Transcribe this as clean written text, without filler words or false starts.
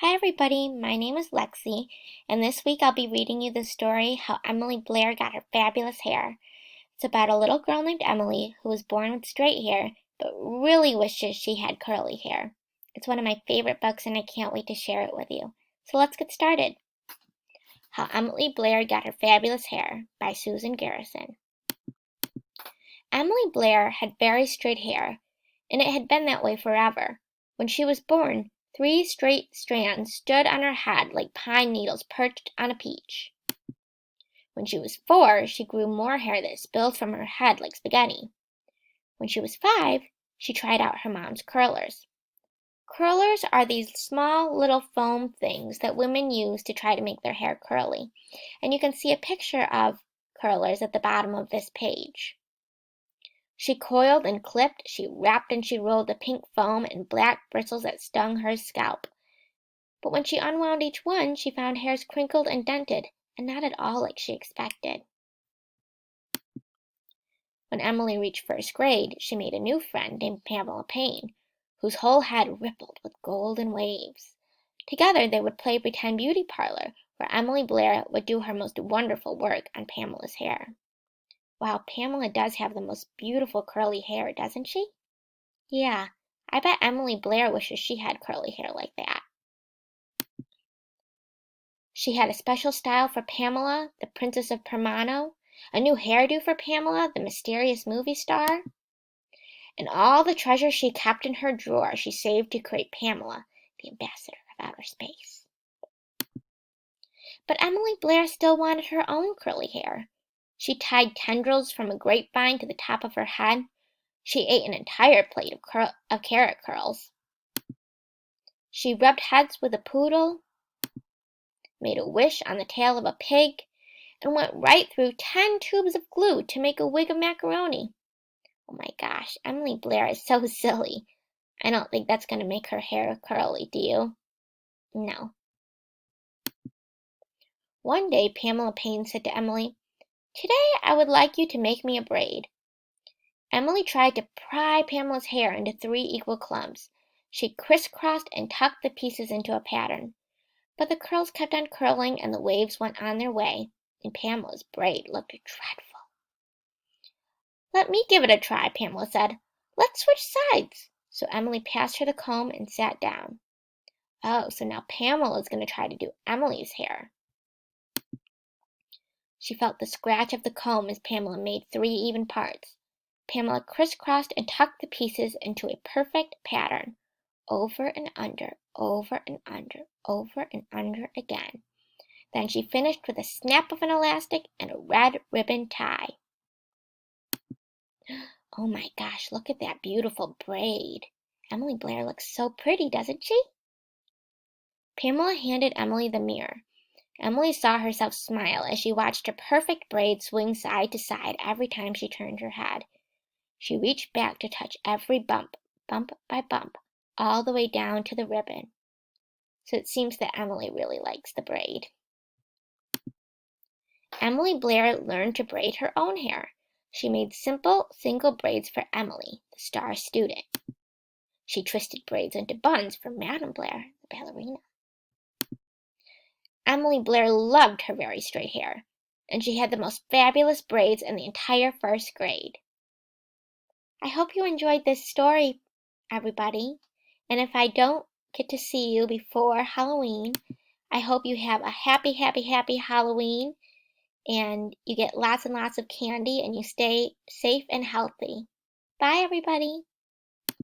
Hi everybody, my name is Lexi, and this week I'll be reading you the story How Emily Blair Got Her Fabulous Hair. It's about a little girl named Emily who was born with straight hair, but really wishes she had curly hair. It's one of my favorite books and I can't wait to share it with you. So let's get started. How Emily Blair Got Her Fabulous Hair by Susan Garrison. Emily Blair had very straight hair, and it had been that way forever. When she was born, 3 straight strands stood on her head like pine needles perched on a peach. When she was 4, she grew more hair that spilled from her head like spaghetti. When she was 5, she tried out her mom's curlers. Curlers are these small little foam things that women use to try to make their hair curly, and you can see a picture of curlers at the bottom of this page. She coiled and clipped, she wrapped and she rolled the pink foam and black bristles that stung her scalp. But when she unwound each one, she found hairs crinkled and dented, and not at all like she expected. When Emily reached 1st grade, she made a new friend named Pamela Payne, whose whole head rippled with golden waves. Together they would play pretend beauty parlor, where Emily Blair would do her most wonderful work on Pamela's hair. Wow, Pamela does have the most beautiful curly hair, doesn't she? Yeah, I bet Emily Blair wishes she had curly hair like that. She had a special style for Pamela, the Princess of Permano, a new hairdo for Pamela, the mysterious movie star, and all the treasures she kept in her drawer she saved to create Pamela, the ambassador of outer space. But Emily Blair still wanted her own curly hair. She tied tendrils from a grapevine to the top of her head. She ate an entire plate of carrot curls. She rubbed heads with a poodle, made a wish on the tail of a pig, and went right through 10 tubes of glue to make a wig of macaroni. Oh my gosh, Emily Blair is so silly. I don't think that's going to make her hair curly, do you? No. One day, Pamela Payne said to Emily, "Today I would like you to make me a braid." Emily tried to pry Pamela's hair into 3 equal clumps. She crisscrossed and tucked the pieces into a pattern. But the curls kept on curling and the waves went on their way, and Pamela's braid looked dreadful. "Let me give it a try," Pamela said. "Let's switch sides." So Emily passed her the comb and sat down. Oh, so now Pamela's going to try to do Emily's hair. She felt the scratch of the comb as Pamela made 3 even parts. Pamela crisscrossed and tucked the pieces into a perfect pattern, over and under, over and under, over and under again. Then she finished with a snap of an elastic and a red ribbon tie. Oh my gosh, look at that beautiful braid. Emily Blair looks so pretty, doesn't she? Pamela handed Emily the mirror. Emily saw herself smile as she watched her perfect braid swing side to side every time she turned her head. She reached back to touch every bump, bump by bump, all the way down to the ribbon. So it seems that Emily really likes the braid. Emily Blair learned to braid her own hair. She made simple, single braids for Emily, the star student. She twisted braids into buns for Madame Blair, the ballerina. Emily Blair loved her very straight hair, and she had the most fabulous braids in the entire 1st grade. I hope you enjoyed this story, everybody, and if I don't get to see you before Halloween, I hope you have a happy, happy, happy Halloween, and you get lots and lots of candy, and you stay safe and healthy. Bye, everybody.